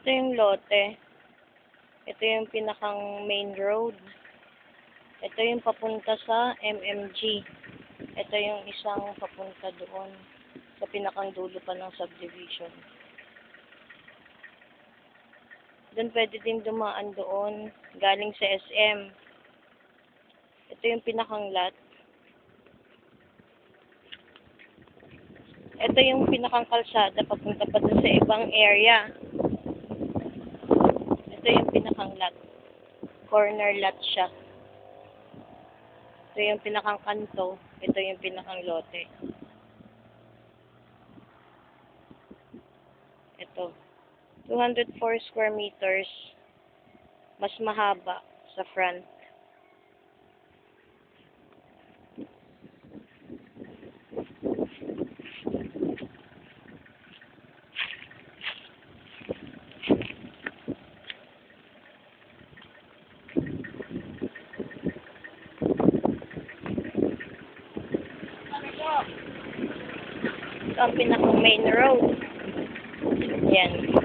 Ito yung lote. Ito yung pinakang main road. Ito yung papunta sa MMG. Ito yung isang papunta doon sa pinakang dulo pa ng subdivision. Doon pwede din dumaan doon, galing sa SM. Ito yung pinakang lot. Ito yung pinakang kalsada papunta pa doon sa ibang area. Ito yung pinakang lot. Corner lot siya. Ito yung pinakang kanto. Ito yung pinakang lote. Ito. 204 square meters. Mas mahaba sa front. Ito ang pinakang main road. Yan.